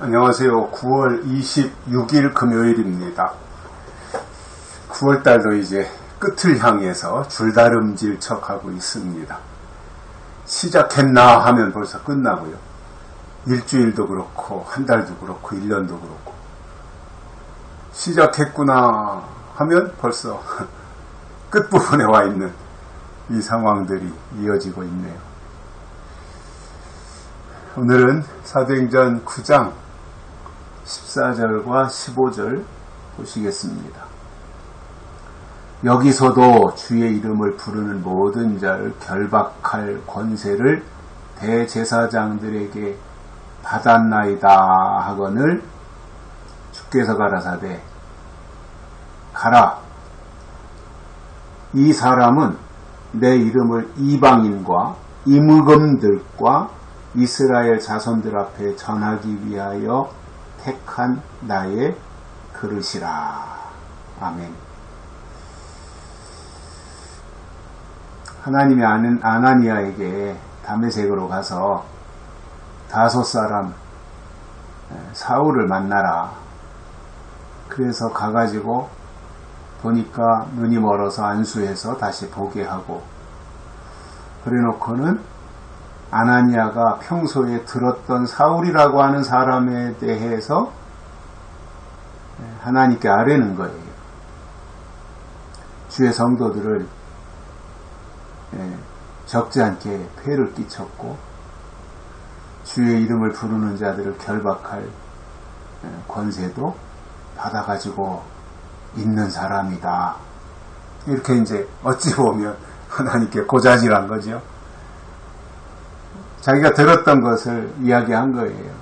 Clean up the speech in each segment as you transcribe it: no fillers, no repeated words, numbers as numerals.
안녕하세요. 9월 26일 금요일입니다. 9월달도 이제 끝을 향해서 줄다름질 척하고 있습니다. 시작했나 하면 벌써 끝나고요. 일주일도 그렇고 한 달도 그렇고 1년도 그렇고 시작했구나 하면 벌써 끝부분에 와 있는 이 상황들이 이어지고 있네요. 오늘은 사도행전 9장 14절과 15절 보시겠습니다. 여기서도 주의 이름을 부르는 모든 자를 결박할 권세를 대제사장들에게 받았나이다 하거늘 주께서 가라사대 가라. 이 사람은 내 이름을 이방인과 임금들과 이스라엘 자손들 앞에 전하기 위하여 택한 나의 그릇이라. 아멘. 하나님이 아나니아에게 다메섹으로 가서 다섯 사람 사울을 만나라. 그래서 가가지고 보니까 눈이 멀어서 안수해서 다시 보게 하고, 그래놓고는 아나니아가 평소에 들었던 사울이라고 하는 사람에 대해서 하나님께 아뢰는 거예요. 주의 성도들을 적지 않게 폐를 끼쳤고 주의 이름을 부르는 자들을 결박할 권세도 받아가지고 있는 사람이다. 이렇게 이제 어찌 보면 하나님께 고자질한 거죠. 자기가 들었던 것을 이야기한 거예요.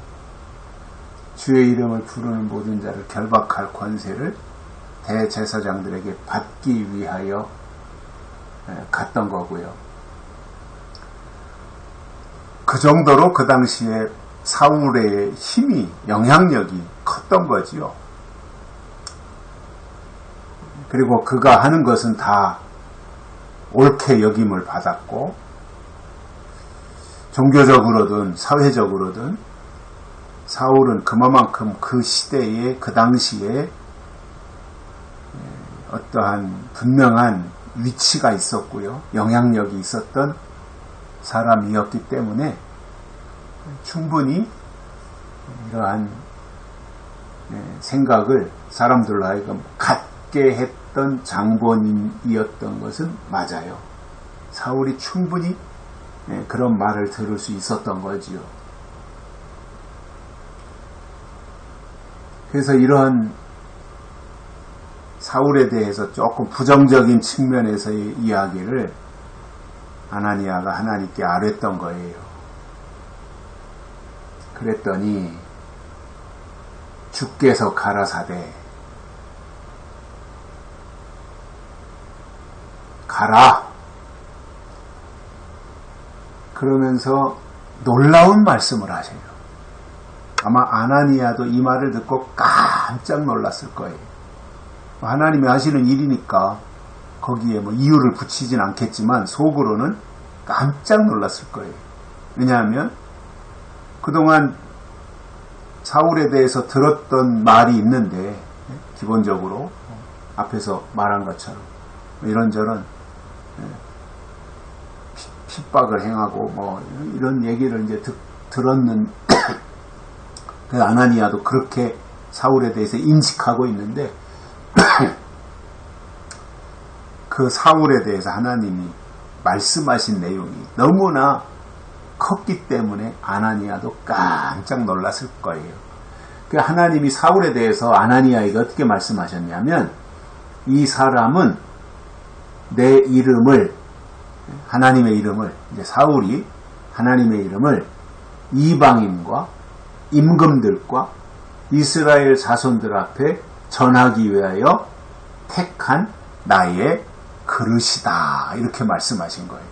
주의 이름을 부르는 모든 자를 결박할 권세를 대제사장들에게 받기 위하여 갔던 거고요. 그 정도로 그 당시에 사울의 힘이, 영향력이 컸던 거지요. 그리고 그가 하는 것은 다 옳게 여김을 받았고, 종교적으로든 사회적으로든 사울은 그만큼 그 시대에, 그 당시에 어떠한 분명한 위치가 있었고요, 영향력이 있었던 사람이었기 때문에 충분히 이러한 생각을 사람들로 하여금 갖게 했던 장본인이었던 것은 맞아요. 사울이 충분히 그런 말을 들을 수 있었던 거지요. 그래서 이러한 사울에 대해서 조금 부정적인 측면에서의 이야기를 아나니아가 하나님께 아뢰던 거예요. 그랬더니 주께서 가라사대 가라. 그러면서 놀라운 말씀을 하세요. 아마 아나니아도 이 말을 듣고 깜짝 놀랐을 거예요. 하나님이 하시는 일이니까 거기에 뭐 이유를 붙이진 않겠지만 속으로는 깜짝 놀랐을 거예요. 왜냐하면 그동안 사울에 대해서 들었던 말이 있는데, 기본적으로 앞에서 말한 것처럼 이런저런 핍박을 행하고 뭐 이런 얘기를 이제 들었는 그 아나니아도 그렇게 사울에 대해서 인식하고 있는데 그 사울에 대해서 하나님이 말씀하신 내용이 너무나 컸기 때문에 아나니아도 깜짝 놀랐을 거예요. 그 하나님이 사울에 대해서 아나니아에게 어떻게 말씀하셨냐면, 이 사람은 내 이름을, 하나님의 이름을, 이제 사울이 하나님의 이름을 이방인과 임금들과 이스라엘 자손들 앞에 전하기 위하여 택한 나의 그릇이다. 이렇게 말씀하신 거예요.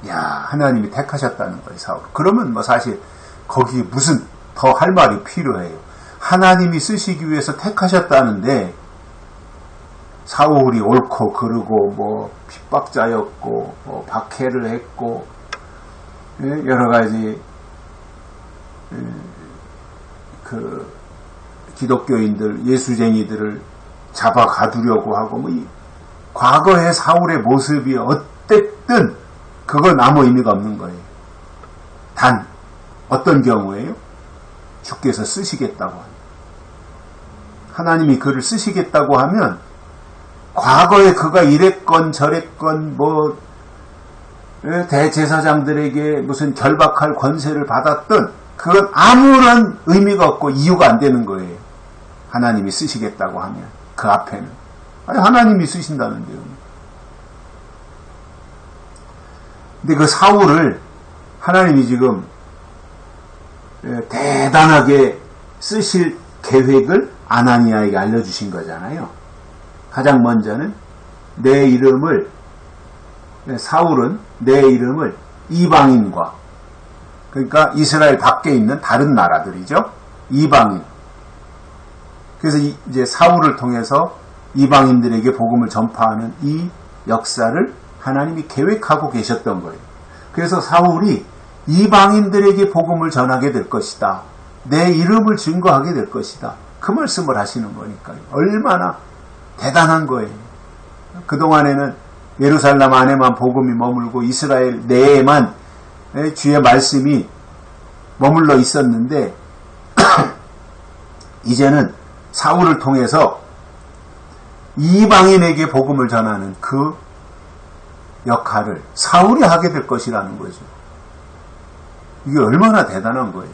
야, 하나님이 택하셨다는 거예요, 사울. 그러면 뭐 사실 거기 무슨 더 할 말이 필요해요. 하나님이 쓰시기 위해서 택하셨다는데 사울이 옳고 그르고 뭐 핍박자였고 뭐 박해를 했고 여러 가지 그 기독교인들, 예수쟁이들을 잡아 가두려고 하고, 뭐, 과거의 사울의 모습이 어땠든, 그건 아무 의미가 없는 거예요. 단, 어떤 경우에요? 주께서 쓰시겠다고 합니다. 하나님이 그를 쓰시겠다고 하면, 과거에 그가 이랬건 저랬건, 뭐, 대제사장들에게 무슨 결박할 권세를 받았던, 그건 아무런 의미가 없고 이유가 안 되는 거예요. 하나님이 쓰시겠다고 하면 그 앞에는 아니 하나님이 쓰신다는데요. 근데 그 사울을 하나님이 지금 대단하게 쓰실 계획을 아나니아에게 알려주신 거잖아요. 가장 먼저는 사울은 내 이름을 이방인과, 그러니까 이스라엘 밖에 있는 다른 나라들이죠. 이방인. 그래서 이제 사울을 통해서 이방인들에게 복음을 전파하는 이 역사를 하나님이 계획하고 계셨던 거예요. 그래서 사울이 이방인들에게 복음을 전하게 될 것이다. 내 이름을 증거하게 될 것이다. 그 말씀을 하시는 거니까요. 얼마나 대단한 거예요. 그동안에는 예루살렘 안에만 복음이 머물고 이스라엘 내에만 주의 말씀이 머물러 있었는데 이제는 사울을 통해서 이방인에게 복음을 전하는 그 역할을 사울이 하게 될 것이라는 거죠. 이게 얼마나 대단한 거예요.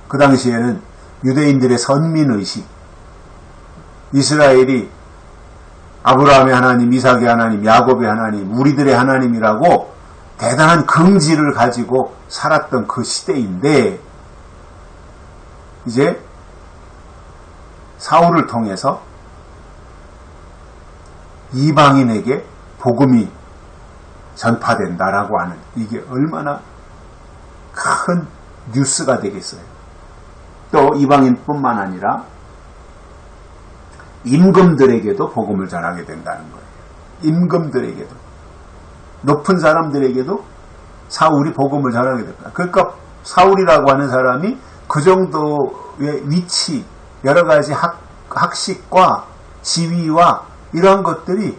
그 당시에는 유대인들의 선민의식, 이스라엘이 아브라함의 하나님, 이삭의 하나님, 야곱의 하나님, 우리들의 하나님이라고 대단한 긍지를 가지고 살았던 그 시대인데 이제 사울을 통해서 이방인에게 복음이 전파된다라고 하는 이게 얼마나 큰 뉴스가 되겠어요. 또 이방인뿐만 아니라 임금들에게도 복음을 전하게 된다는 거예요. 임금들에게도, 높은 사람들에게도 사울이 복음을 전하게 된다. 그러니까 사울이라고 하는 사람이 그 정도의 위치, 여러 가지 학식과 지위와 이러한 것들이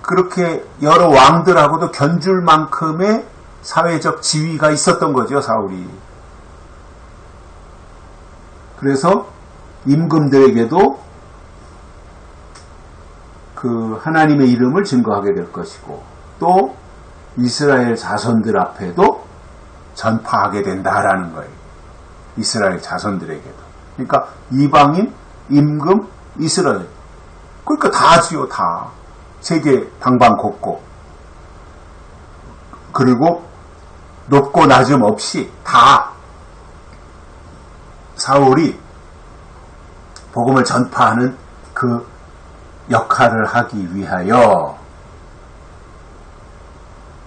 그렇게 여러 왕들하고도 견줄 만큼의 사회적 지위가 있었던 거죠, 사울이. 그래서 임금들에게도 그 하나님의 이름을 증거하게 될 것이고 또 이스라엘 자손들 앞에도 전파하게 된다라는 거예요. 이스라엘 자손들에게도. 그러니까 이방인, 임금, 이스라엘. 그러니까 다지요, 다. 세계 방방곡곡. 그리고 높고 낮음 없이 다 사울이 복음을 전파하는 그 역할을 하기 위하여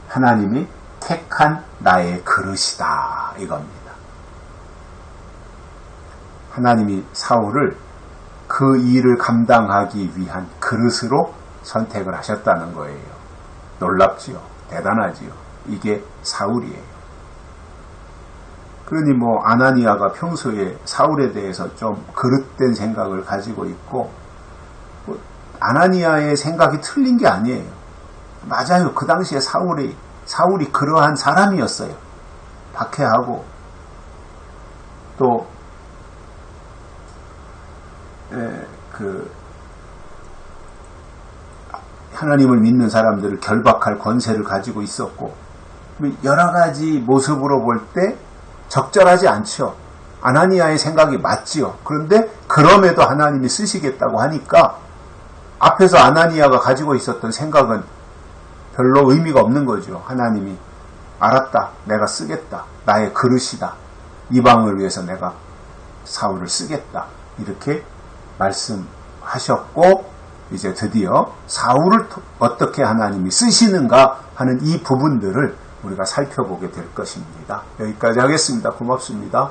하나님이 택한 나의 그릇이다 이겁니다. 하나님이 사울을 그 일을 감당하기 위한 그릇으로 선택을 하셨다는 거예요. 놀랍지요. 대단하지요. 이게 사울이에요. 그러니 뭐 아나니아가 평소에 사울에 대해서 좀 그릇된 생각을 가지고 있고 뭐 아나니아의 생각이 틀린 게 아니에요. 맞아요. 그 당시에 사울이 그러한 사람이었어요. 박해하고 또 하나님을 믿는 사람들을 결박할 권세를 가지고 있었고 여러 가지 모습으로 볼 때 적절하지 않죠. 아나니아의 생각이 맞지요. 그런데 그럼에도 하나님이 쓰시겠다고 하니까 앞에서 아나니아가 가지고 있었던 생각은 별로 의미가 없는 거죠. 하나님이 알았다. 내가 쓰겠다. 나의 그릇이다. 이방을 위해서 내가 사울을 쓰겠다. 이렇게 말씀하셨고 이제 드디어 사울을 어떻게 하나님이 쓰시는가 하는 이 부분들을 우리가 살펴보게 될 것입니다. 여기까지 하겠습니다. 고맙습니다.